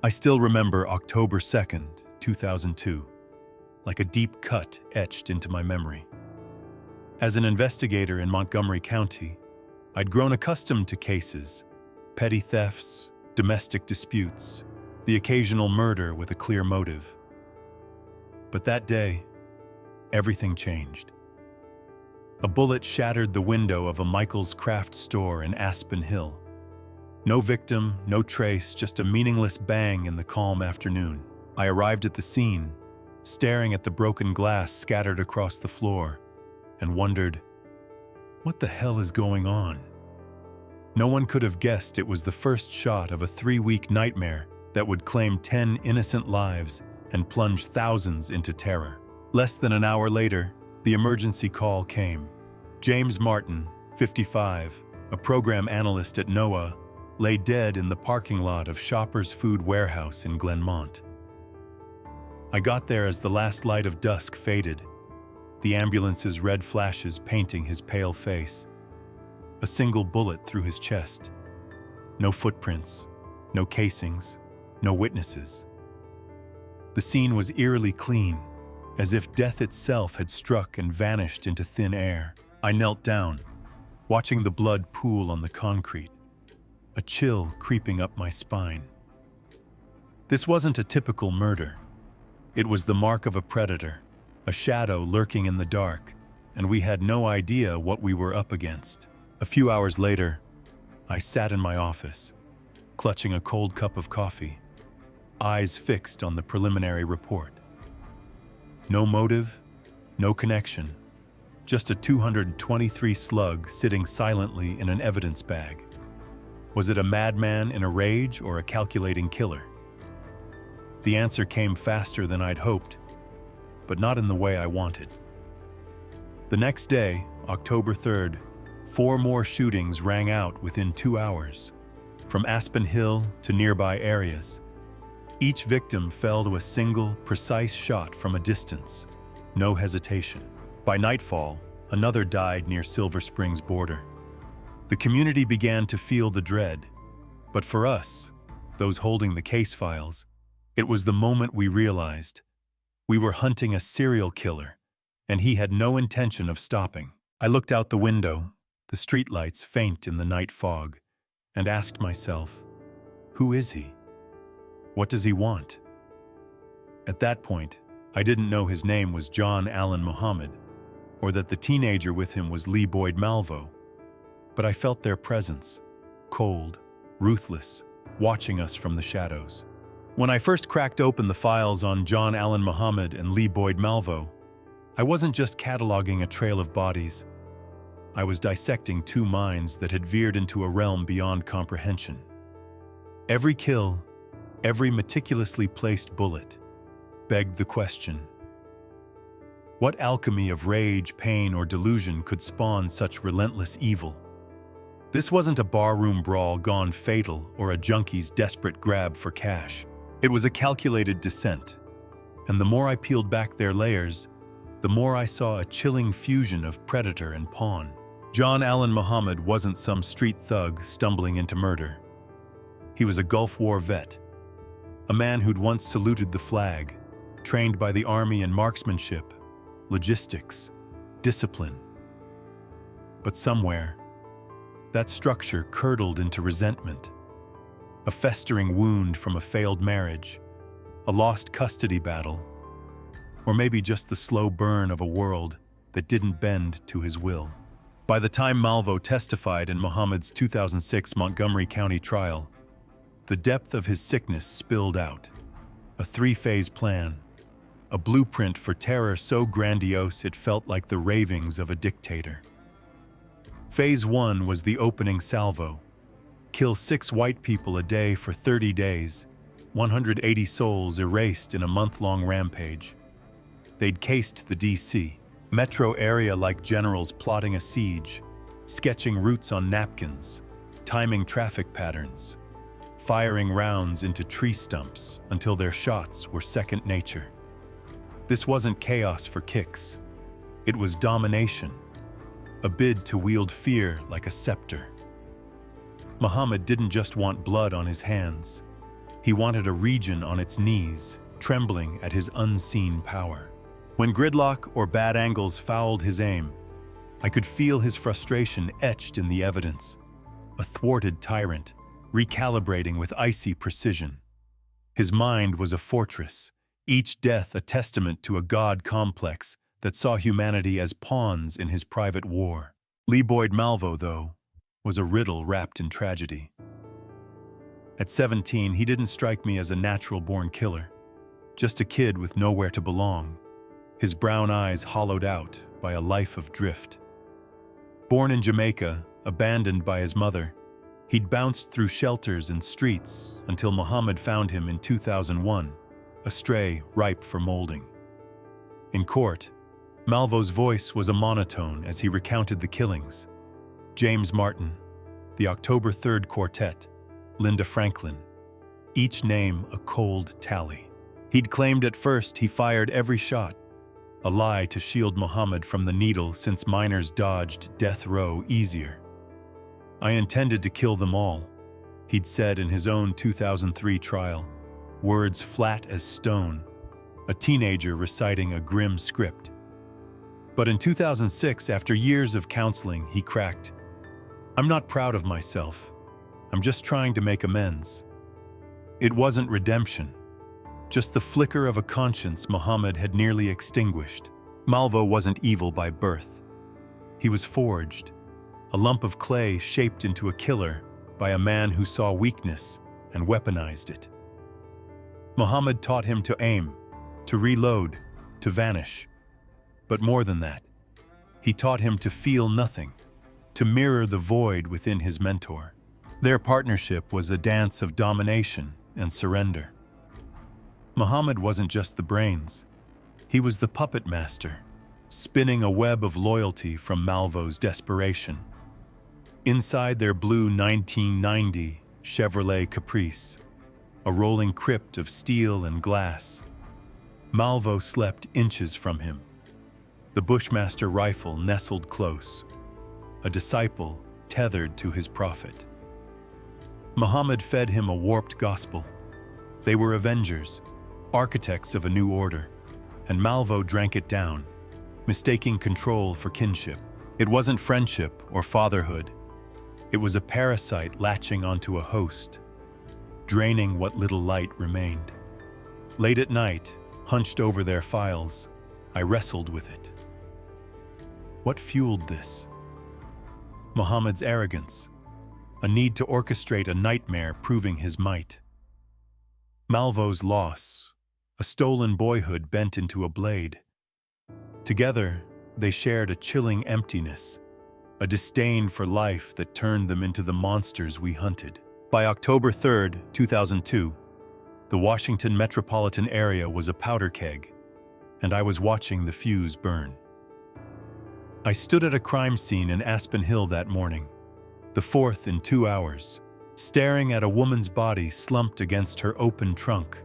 I still remember October 2nd, 2002, like a deep cut etched into my memory. As an investigator in Montgomery County, I'd grown accustomed to cases, petty thefts, domestic disputes, the occasional murder with a clear motive. But that day, everything changed. A bullet shattered the window of a Michael's craft store in Aspen Hill. No victim, no trace, just a meaningless bang in the calm afternoon. I arrived at the scene, staring at the broken glass scattered across the floor, and wondered, what the hell is going on? No one could have guessed it was the first shot of a 3-week nightmare that would claim 10 innocent lives and plunge thousands into terror. Less than an hour later, the emergency call came. James Martin, 55, a program analyst at NOAA, lay dead in the parking lot of Shoppers Food Warehouse in Glenmont. I got there as the last light of dusk faded, the ambulance's red flashes painting his pale face. A single bullet through his chest. No footprints, no casings, no witnesses. The scene was eerily clean, as if death itself had struck and vanished into thin air. I knelt down, watching the blood pool on the concrete, a chill creeping up my spine. This wasn't a typical murder. It was the mark of a predator, a shadow lurking in the dark, and we had no idea what we were up against. A few hours later, I sat in my office, clutching a cold cup of coffee, eyes fixed on the preliminary report. No motive, no connection, just a 223 slug sitting silently in an evidence bag. Was it a madman in a rage or a calculating killer? The answer came faster than I'd hoped, but not in the way I wanted. The next day, October 3rd, 4 more shootings rang out within 2 hours, from Aspen Hill to nearby areas. Each victim fell to a single, precise shot from a distance. No hesitation. By nightfall, another died near Silver Springs border. The community began to feel the dread, but for us, those holding the case files, it was the moment we realized we were hunting a serial killer, and he had no intention of stopping. I looked out the window, the streetlights faint in the night fog, and asked myself, who is he? What does he want? At that point, I didn't know his name was John Allen Muhammad, or that the teenager with him was Lee Boyd Malvo, but I felt their presence, cold, ruthless, watching us from the shadows. When I first cracked open the files on John Allen Muhammad and Lee Boyd Malvo, I wasn't just cataloging a trail of bodies. I was dissecting 2 minds that had veered into a realm beyond comprehension. Every kill, every meticulously placed bullet, begged the question: what alchemy of rage, pain, or delusion could spawn such relentless evil? This wasn't a barroom brawl gone fatal or a junkie's desperate grab for cash. It was a calculated descent, and the more I peeled back their layers, the more I saw a chilling fusion of predator and pawn. John Allen Muhammad wasn't some street thug stumbling into murder. He was a Gulf War vet, a man who'd once saluted the flag, trained by the Army in marksmanship, logistics, discipline. But somewhere, that structure curdled into resentment, a festering wound from a failed marriage, a lost custody battle, or maybe just the slow burn of a world that didn't bend to his will. By the time Malvo testified in Muhammad's 2006 Montgomery County trial, the depth of his sickness spilled out. A 3-phase plan, a blueprint for terror so grandiose it felt like the ravings of a dictator. Phase 1 was the opening salvo. Kill 6 white people a day for 30 days, 180 souls erased in a month-long rampage. They'd cased the D.C. metro area like generals plotting a siege, sketching routes on napkins, timing traffic patterns, firing rounds into tree stumps until their shots were second nature. This wasn't chaos for kicks. It was domination, a bid to wield fear like a scepter. Muhammad didn't just want blood on his hands. He wanted a region on its knees, trembling at his unseen power. When gridlock or bad angles fouled his aim, I could feel his frustration etched in the evidence. A thwarted tyrant, recalibrating with icy precision. His mind was a fortress, each death a testament to a god complex that saw humanity as pawns in his private war. Lee Boyd Malvo, though, was a riddle wrapped in tragedy. At 17, he didn't strike me as a natural-born killer, just a kid with nowhere to belong, his brown eyes hollowed out by a life of drift. Born in Jamaica, abandoned by his mother, he'd bounced through shelters and streets until Muhammad found him in 2001, a stray ripe for molding. In court, Malvo's voice was a monotone as he recounted the killings. James Martin, the October 3rd Quartet, Linda Franklin, each name a cold tally. He'd claimed at first he fired every shot, a lie to shield Muhammad from the needle since minors dodged death row easier. I intended to kill them all, he'd said in his own 2003 trial, words flat as stone, a teenager reciting a grim script. But in 2006, after years of counseling, he cracked, "I'm not proud of myself. I'm just trying to make amends." It wasn't redemption, just the flicker of a conscience Muhammad had nearly extinguished. Malvo wasn't evil by birth. He was forged, a lump of clay shaped into a killer by a man who saw weakness and weaponized it. Muhammad taught him to aim, to reload, to vanish. But more than that, he taught him to feel nothing, to mirror the void within his mentor. Their partnership was a dance of domination and surrender. Muhammad wasn't just the brains. He was the puppet master, spinning a web of loyalty from Malvo's desperation. Inside their blue 1990 Chevrolet Caprice, a rolling crypt of steel and glass, Malvo slept inches from him. The Bushmaster rifle nestled close, a disciple tethered to his prophet. Muhammad fed him a warped gospel. They were avengers, architects of a new order, and Malvo drank it down, mistaking control for kinship. It wasn't friendship or fatherhood. It was a parasite latching onto a host, draining what little light remained. Late at night, hunched over their files, I wrestled with it. What fueled this? Muhammad's arrogance, a need to orchestrate a nightmare proving his might. Malvo's loss, a stolen boyhood bent into a blade. Together, they shared a chilling emptiness, a disdain for life that turned them into the monsters we hunted. By October 3rd, 2002, the Washington metropolitan area was a powder keg, and I was watching the fuse burn. I stood at a crime scene in Aspen Hill that morning, the fourth in 2 hours, staring at a woman's body slumped against her open trunk,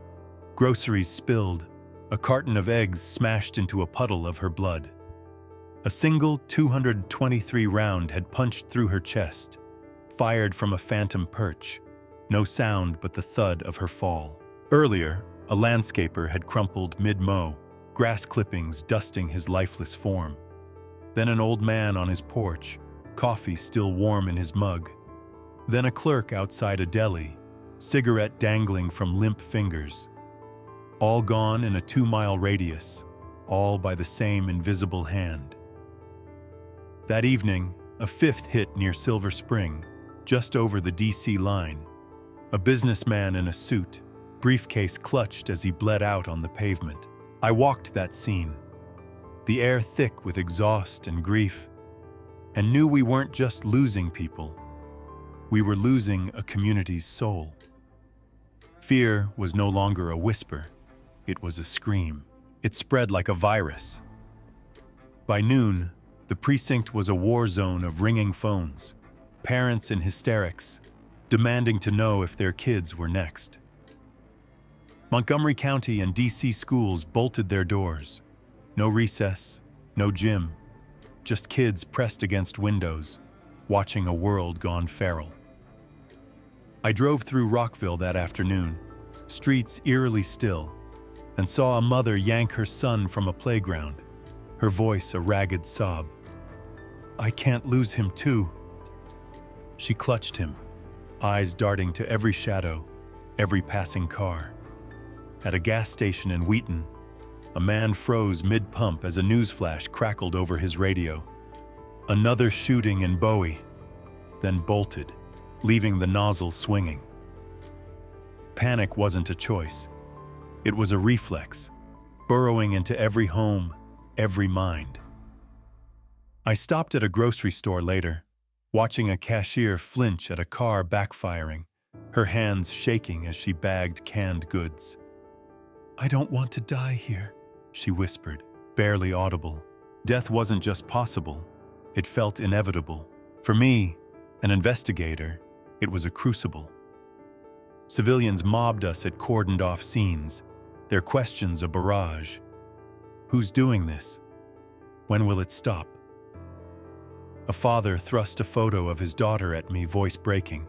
groceries spilled, a carton of eggs smashed into a puddle of her blood. A single 223 round had punched through her chest, fired from a phantom perch, no sound but the thud of her fall. Earlier, a landscaper had crumpled mid-mow, grass clippings dusting his lifeless form. Then an old man on his porch, coffee still warm in his mug. Then a clerk outside a deli, cigarette dangling from limp fingers. All gone in a 2-mile radius, all by the same invisible hand. That evening, a fifth hit near Silver Spring, just over the D.C. line. A businessman in a suit, briefcase clutched as he bled out on the pavement. I walked that scene, the air thick with exhaust and grief, and knew we weren't just losing people. We were losing a community's soul. Fear was no longer a whisper. It was a scream. It spread like a virus. By noon, the precinct was a war zone of ringing phones, parents in hysterics, demanding to know if their kids were next. Montgomery County and D.C. schools bolted their doors. No recess, no gym, just kids pressed against windows, watching a world gone feral. I drove through Rockville that afternoon, streets eerily still, and saw a mother yank her son from a playground, her voice a ragged sob. "I can't lose him too." She clutched him, eyes darting to every shadow, every passing car. At a gas station in Wheaton, a man froze mid-pump as a newsflash crackled over his radio. Another shooting in Bowie, then bolted, leaving the nozzle swinging. Panic wasn't a choice. It was a reflex, burrowing into every home, every mind. I stopped at a grocery store later, watching a cashier flinch at a car backfiring, her hands shaking as she bagged canned goods. "I don't want to die here," she whispered, barely audible. Death wasn't just possible, it felt inevitable. For me, an investigator, it was a crucible. Civilians mobbed us at cordoned-off scenes, their questions a barrage. Who's doing this? When will it stop? A father thrust a photo of his daughter at me, voice breaking.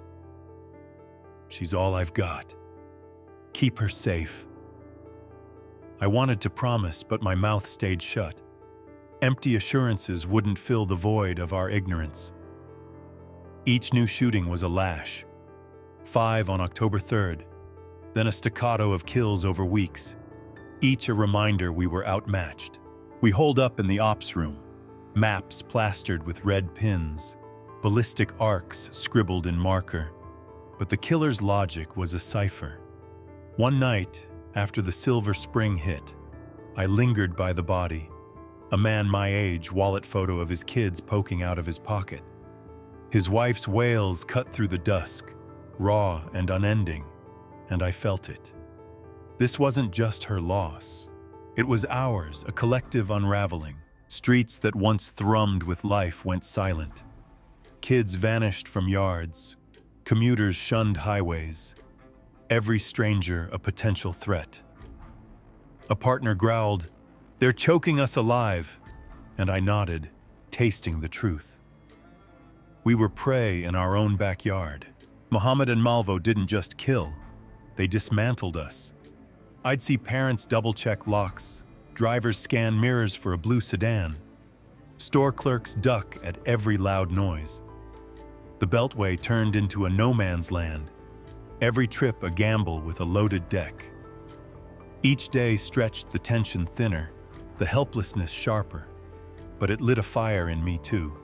"She's all I've got. Keep her safe." I wanted to promise, but my mouth stayed shut. Empty assurances wouldn't fill the void of our ignorance. Each new shooting was a lash. 5 on October 3rd, then a staccato of kills over weeks, each a reminder we were outmatched. We holed up in the ops room, maps plastered with red pins, ballistic arcs scribbled in marker. But the killer's logic was a cipher. One night, after the Silver Spring hit, I lingered by the body, a man my age, wallet photo of his kids poking out of his pocket. His wife's wails cut through the dusk, raw and unending, and I felt it. This wasn't just her loss. It was ours, a collective unraveling. Streets that once thrummed with life went silent. Kids vanished from yards. Commuters shunned highways. Every stranger a potential threat. A partner growled, "They're choking us alive," and I nodded, tasting the truth. We were prey in our own backyard. Mohammed and Malvo didn't just kill, they dismantled us. I'd see parents double-check locks, drivers scan mirrors for a blue sedan, store clerks duck at every loud noise. The Beltway turned into a no-man's land, every trip a gamble with a loaded deck. Each day stretched the tension thinner, the helplessness sharper, but it lit a fire in me too.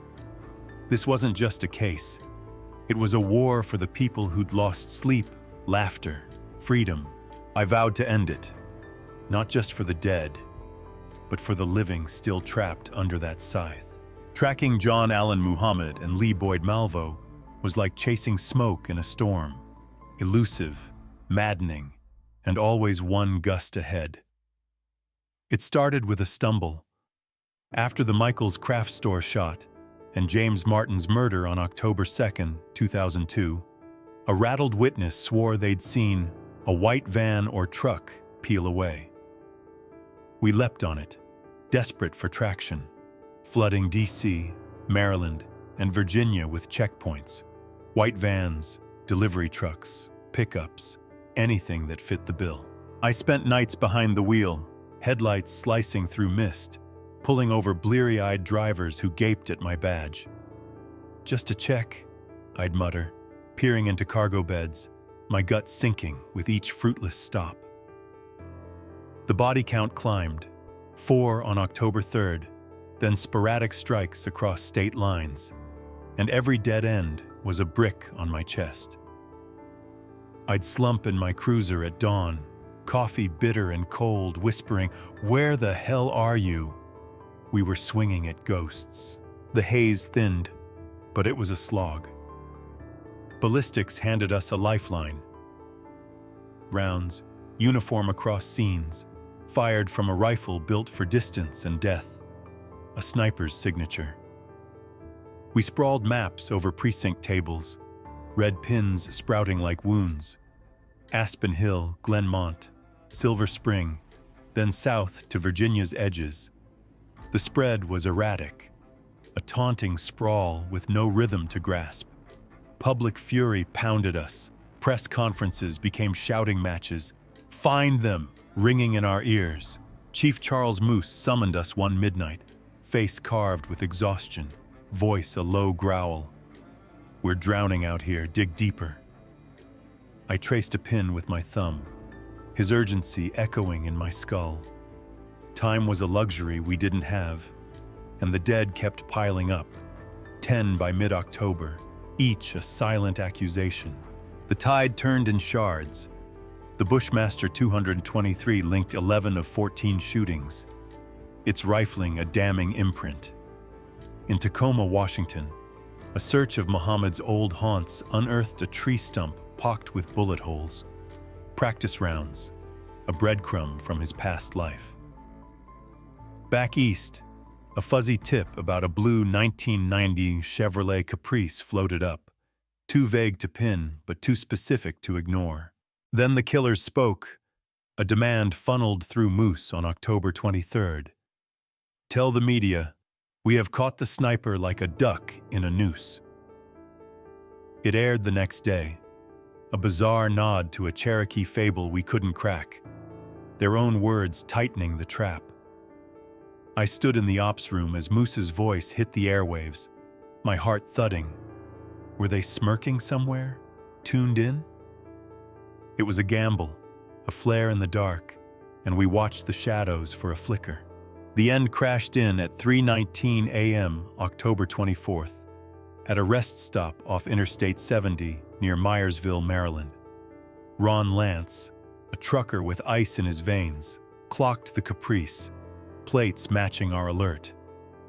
This wasn't just a case. It was a war for the people who'd lost sleep, laughter, freedom. I vowed to end it, not just for the dead, but for the living still trapped under that scythe. Tracking John Allen Muhammad and Lee Boyd Malvo was like chasing smoke in a storm, elusive, maddening, and always one gust ahead. It started with a stumble. After the Michael's Craft Store shot and James Martin's murder on October 2nd, 2002, a rattled witness swore they'd seen a white van or truck peel away. We leapt on it, desperate for traction, flooding D.C., Maryland, and Virginia with checkpoints. White vans, delivery trucks, pickups, anything that fit the bill. I spent nights behind the wheel, headlights slicing through mist, pulling over bleary-eyed drivers who gaped at my badge. "Just a check," I'd mutter, peering into cargo beds, my gut sinking with each fruitless stop. The body count climbed, 4 on October 3rd, then sporadic strikes across state lines, and every dead end was a brick on my chest. I'd slump in my cruiser at dawn, coffee bitter and cold, whispering, "Where the hell are you?" We were swinging at ghosts. The haze thinned, but it was a slog. Ballistics handed us a lifeline. Rounds, uniform across scenes, fired from a rifle built for distance and death. A sniper's signature. We sprawled maps over precinct tables, red pins sprouting like wounds. Aspen Hill, Glenmont, Silver Spring, then south to Virginia's edges. The spread was erratic, a taunting sprawl with no rhythm to grasp. Public fury pounded us. Press conferences became shouting matches, Find them, ringing in our ears. Chief Charles Moose summoned us one midnight, face carved with exhaustion, voice a low growl. We're drowning out here, dig deeper. I traced a pin with my thumb, his urgency echoing in my skull. Time was a luxury we didn't have, and the dead kept piling up, 10 by mid-October, each a silent accusation. The tide turned in shards. The Bushmaster 223 linked 11 of 14 shootings, its rifling a damning imprint. In Tacoma, Washington, a search of Muhammad's old haunts unearthed a tree stump pocked with bullet holes. Practice rounds, a breadcrumb from his past life. Back east, a fuzzy tip about a blue 1990 Chevrolet Caprice floated up, too vague to pin but too specific to ignore. Then the killers spoke, a demand funneled through Moose on October 23rd. Tell the media, we have caught the sniper like a duck in a noose. It aired the next day, a bizarre nod to a Cherokee fable we couldn't crack, their own words tightening the trap. I stood in the ops room as Moose's voice hit the airwaves, my heart thudding. Were they smirking somewhere, tuned in? It was a gamble, a flare in the dark, and we watched the shadows for a flicker. The end crashed in at 3:19 a.m. October 24th, at a rest stop off Interstate 70 near Myersville, Maryland. Ron Lance, a trucker with ice in his veins, clocked the Caprice, plates matching our alert,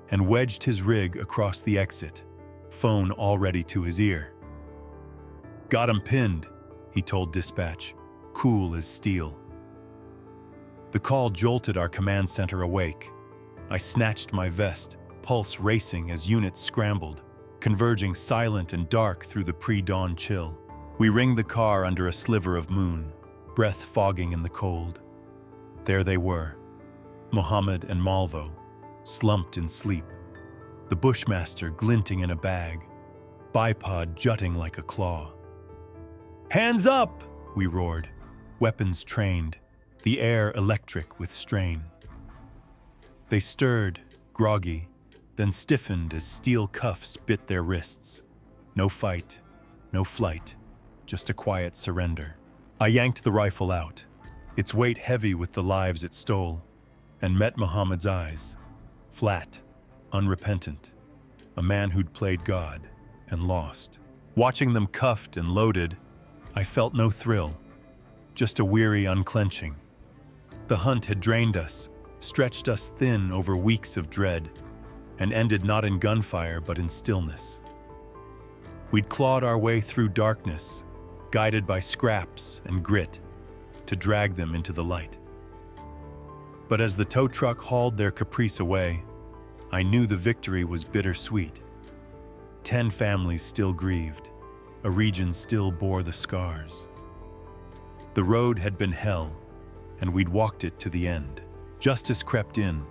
and wedged his rig across the exit, phone already to his ear. Got him pinned, he told dispatch, cool as steel. The call jolted our command center awake. I snatched my vest, pulse racing as units scrambled, converging silent and dark through the pre-dawn chill. We ringed the car under a sliver of moon, breath fogging in the cold. There they were, Muhammad and Malvo, slumped in sleep, the Bushmaster glinting in a bag, bipod jutting like a claw. Hands up, we roared, weapons trained, the air electric with strain. They stirred, groggy, then stiffened as steel cuffs bit their wrists. No fight, no flight, just a quiet surrender. I yanked the rifle out, its weight heavy with the lives it stole, and met Muhammad's eyes, flat, unrepentant, a man who'd played God and lost. Watching them cuffed and loaded, I felt no thrill, just a weary unclenching. The hunt had drained us, stretched us thin over weeks of dread, and ended not in gunfire but in stillness. We'd clawed our way through darkness, guided by scraps and grit, to drag them into the light. But as the tow truck hauled their Caprice away, I knew the victory was bittersweet. 10 families still grieved, a region still bore the scars. The road had been hell, and we'd walked it to the end. Justice crept in,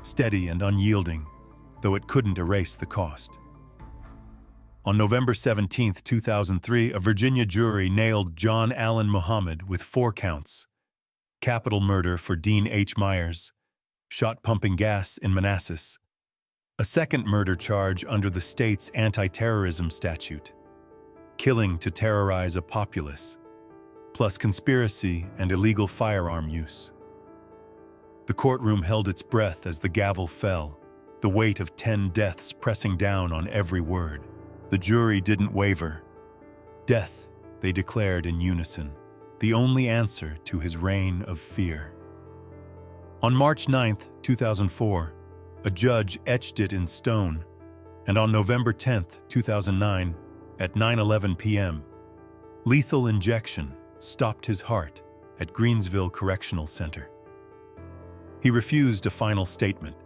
steady and unyielding, though it couldn't erase the cost. On November 17, 2003, a Virginia jury nailed John Allen Muhammad with 4 counts: capital murder for Dean H. Myers, shot pumping gas in Manassas, a second murder charge under the state's anti-terrorism statute, killing to terrorize a populace, plus conspiracy and illegal firearm use. The courtroom held its breath as the gavel fell, the weight of 10 deaths pressing down on every word. The jury didn't waver. Death, they declared in unison, the only answer to his reign of fear. On March 9, 2004, a judge etched it in stone, and on November 10, 2009, at 9:11 p.m., lethal injection stopped his heart at Greensville Correctional Center. He refused a final statement,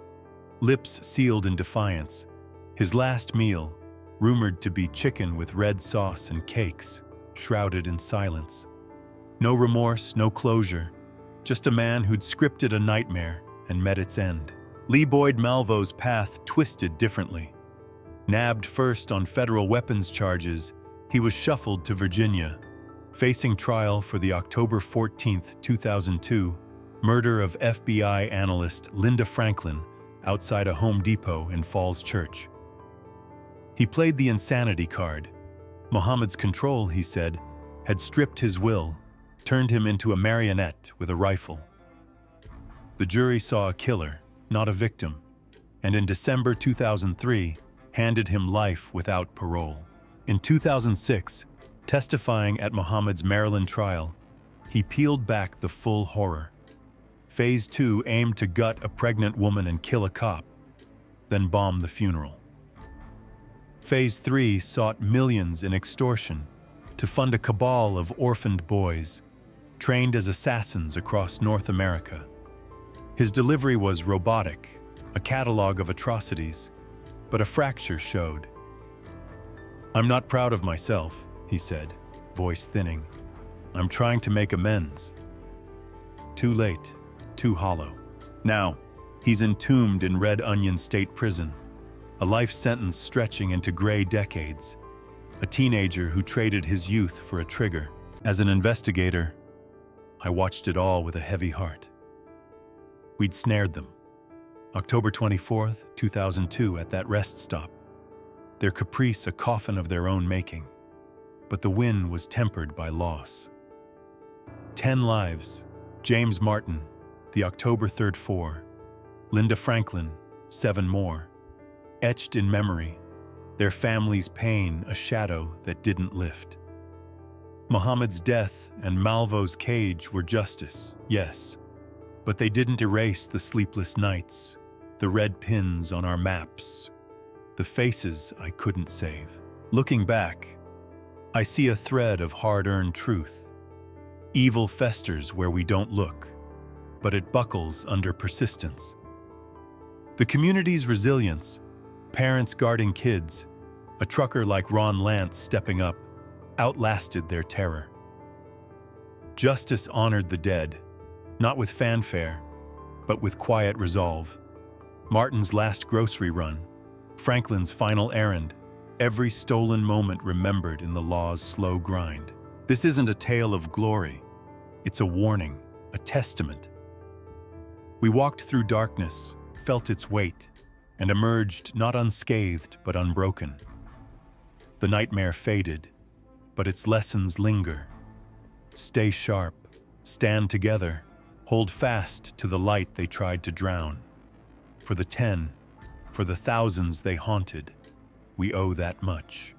lips sealed in defiance, his last meal, rumored to be chicken with red sauce and cakes, shrouded in silence. No remorse, no closure, just a man who'd scripted a nightmare and met its end. Lee Boyd Malvo's path twisted differently. Nabbed first on federal weapons charges, he was shuffled to Virginia, facing trial for the October 14, 2002, murder of FBI analyst Linda Franklin outside a Home Depot in Falls Church. He played the insanity card. Muhammad's control, he said, had stripped his will, turned him into a marionette with a rifle. The jury saw a killer, not a victim, and in December 2003, handed him life without parole. In 2006, testifying at Muhammad's Maryland trial, he peeled back the full horror. Phase 2 aimed to gut a pregnant woman and kill a cop, then bomb the funeral. Phase 3 sought millions in extortion to fund a cabal of orphaned boys, trained as assassins across North America. His delivery was robotic, a catalog of atrocities, but a fracture showed. "I'm not proud of myself," he said, voice thinning. "I'm trying to make amends." Too late, too hollow. Now, he's entombed in Red Onion State Prison, a life sentence stretching into gray decades, a teenager who traded his youth for a trigger. As an investigator, I watched it all with a heavy heart. We'd snared them. October 24th, 2002, at that rest stop. Their caprice a coffin of their own making, but the win was tempered by loss. 10 lives: James Martin, the October 3rd 4, Linda Franklin, 7 more, etched in memory, their family's pain a shadow that didn't lift. Muhammad's death and Malvo's cage were justice, yes, but they didn't erase the sleepless nights, the red pins on our maps, the faces I couldn't save. Looking back, I see a thread of hard-earned truth. Evil festers where we don't look, but it buckles under persistence. The community's resilience, parents guarding kids, a trucker like Ron Lance stepping up, outlasted their terror. Justice honored the dead, not with fanfare, but with quiet resolve. Martin's last grocery run, Franklin's final errand, every stolen moment remembered in the law's slow grind. This isn't a tale of glory. It's a warning, a testament. We walked through darkness, felt its weight, and emerged not unscathed but unbroken. The nightmare faded, but its lessons linger. Stay sharp, stand together, hold fast to the light they tried to drown. For the 10, for the thousands they haunted, we owe that much.